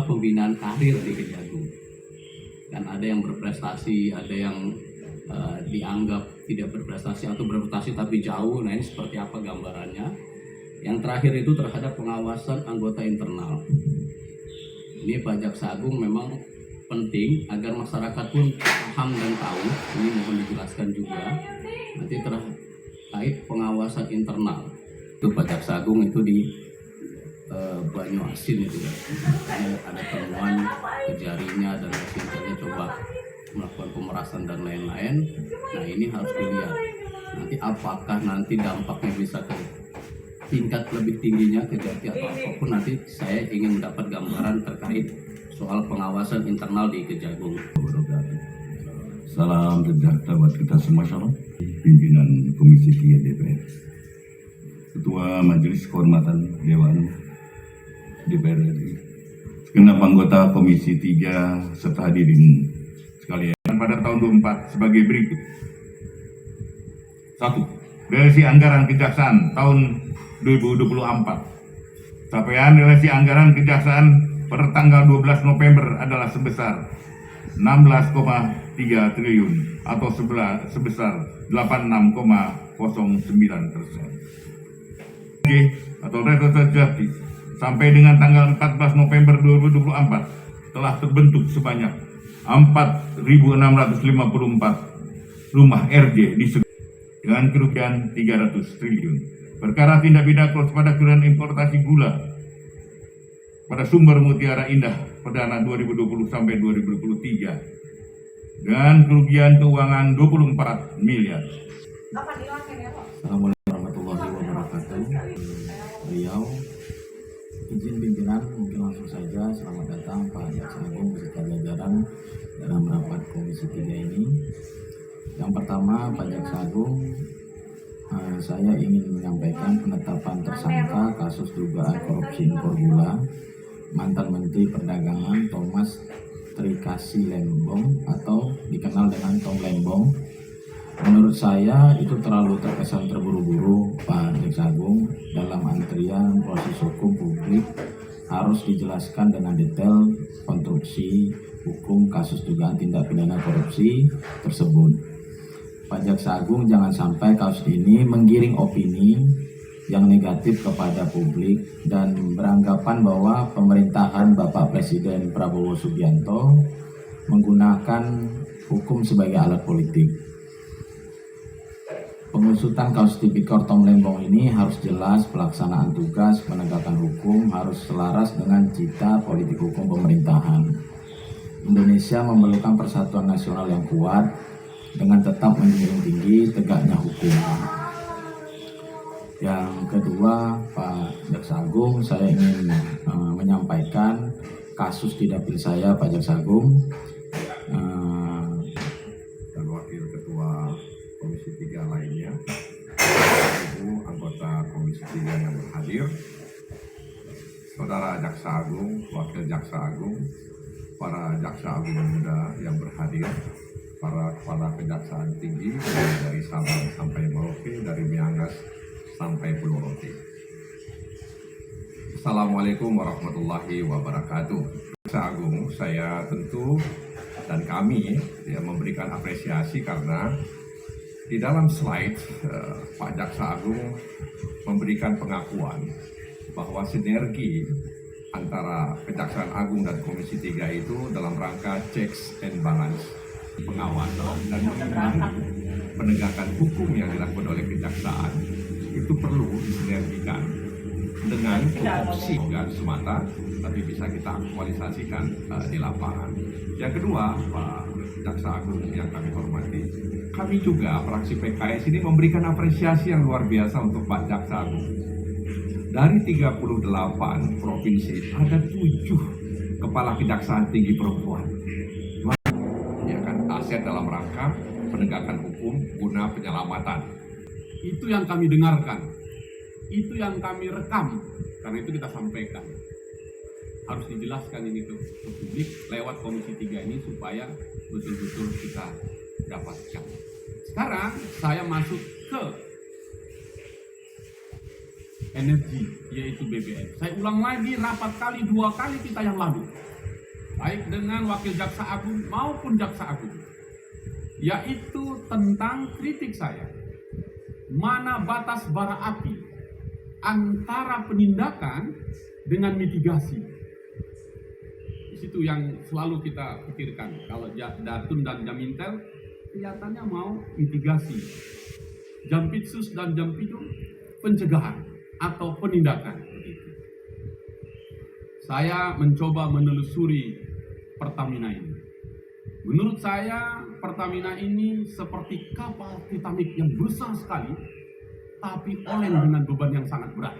soal pembinaan karir di Kejagung. Dan ada yang berprestasi, ada yang dianggap tidak berprestasi atau berprestasi tapi jauh. Nah, ini seperti apa gambarannya? Yang terakhir itu terhadap pengawasan anggota internal. Ini Pak Jaksa Agung memang penting agar masyarakat pun paham dan tahu. Ini mohon dijelaskan juga nanti terkait pengawasan internal. Itu Pak Jaksa Agung itu di Banyuasin itu ya. Ada temuan jarinya dan hasilnya coba melakukan pemerasan dan lain-lain. Nah, ini harus dilihat nanti apakah nanti dampaknya bisa ke tingkat lebih tingginya Kejati atau apapun. Nanti saya ingin mendapat gambaran terkait soal pengawasan internal di Kejagung. Salam sejahtera buat kita semua, Syarah. Pimpinan Komisi 3 DPR, Ketua Majelis Kehormatan Dewan DPR RI, segenap anggota Komisi 3 serta hadirin sekalian. Pada tahun 2024 sebagai berikut. 1. Realisasi anggaran kejaksaan tahun 2024. Capaian realisasi anggaran kejaksaan per tanggal 12 November adalah sebesar 16,3 triliun atau sebesar 86,09%. Atau Direktorat Kejati sampai dengan tanggal 14 November 2024 telah terbentuk sebanyak 4.654 rumah RJ di dengan kerugian 300 triliun. Perkara tindak pidana pada kerugian importasi gula pada sumber Mutiara Indah Perdana 2020 sampai 2023 dengan kerugian keuangan 24 miliar. Assalamualaikum warahmatullahi wabarakatuh. Riau, izin pimpinan mungkin langsung saja. Selamat datang Pak Jaksa Agung beserta jajaran dalam rapat Komisi 3 ini. Yang pertama, Pak Jaksa Agung, saya ingin menyampaikan penetapan tersangka kasus dugaan korupsi impor gula mantan Menteri Perdagangan Thomas Trikasih Lembong atau dikenal dengan Tom Lembong. Menurut saya itu terlalu terkesan terburu-buru Pak Jaksa Agung. Dalam antrian proses hukum publik harus dijelaskan dengan detail konstruksi hukum kasus dugaan tindak pidana korupsi tersebut. Pak Jaksa Agung jangan sampai kasus ini menggiring opini yang negatif kepada publik dan beranggapan bahwa pemerintahan Bapak Presiden Prabowo Subianto menggunakan hukum sebagai alat politik. Pengusutan kasus tipikor Tom Lembong ini harus jelas, pelaksanaan tugas penegakan hukum harus selaras dengan cita politik hukum pemerintahan. Indonesia memerlukan persatuan nasional yang kuat dengan tetap menjunjung tinggi tegaknya hukum. Yang kedua, Pak Jaksa Agung, saya ingin menyampaikan kasus di dapil saya, Pak Jaksa Agung, Dan Wakil Ketua Komisi 3 lainnya, Ibu anggota Komisi 3 yang berhadir, Saudara Jaksa Agung, Wakil Jaksa Agung, para Jaksa Agung muda yang berhadir, para kepala kejaksaan tinggi dari Sabang sampai Merauke, dari Miangas sampai Pulau Rote. Assalamualaikum warahmatullahi wabarakatuh. Jaksa Agung, saya tentu dan kami memberikan apresiasi karena di dalam slide Pak Jaksa Agung memberikan pengakuan bahwa sinergi antara Kejaksaan Agung dan Komisi 3 itu dalam rangka checks and balance, pengawasan dan penegakan hukum yang dilakukan oleh kejaksaan itu perlu disinergikan dengan opsi bukan semata, tapi bisa kita aktualisasikan di lapangan. Yang kedua, Pak Jaksa Agung yang kami hormati, kami juga fraksi PKS ini memberikan apresiasi yang luar biasa untuk Pak Jaksa Agung. Dari 38 provinsi ada 7 kepala kejaksaan tinggi perempuan. Ya kan, aset dalam rangka penegakan hukum guna penyelamatan. Itu yang kami dengarkan, itu yang kami rekam, karena itu kita sampaikan. Harus dijelaskan ini ke publik lewat Komisi 3 ini supaya betul-betul kita dapatkan. Sekarang saya masuk ke energi, yaitu BBM. Saya ulang lagi rapat kali 2 kali kita yang lalu. baik dengan Wakil Jaksa Agung maupun Jaksa Agung, yaitu tentang kritik saya, mana batas bara api antara penindakan dengan mitigasi. Di situ yang selalu kita pikirkan. Kalau Datun dan Jamintel kelihatannya mau mitigasi, Jampitsus dan Jampidum pencegahan atau penindakan. Saya mencoba menelusuri Pertamina ini. Menurut saya Pertamina ini seperti kapal Titanic yang besar sekali, tapi oleng dengan beban yang sangat berat.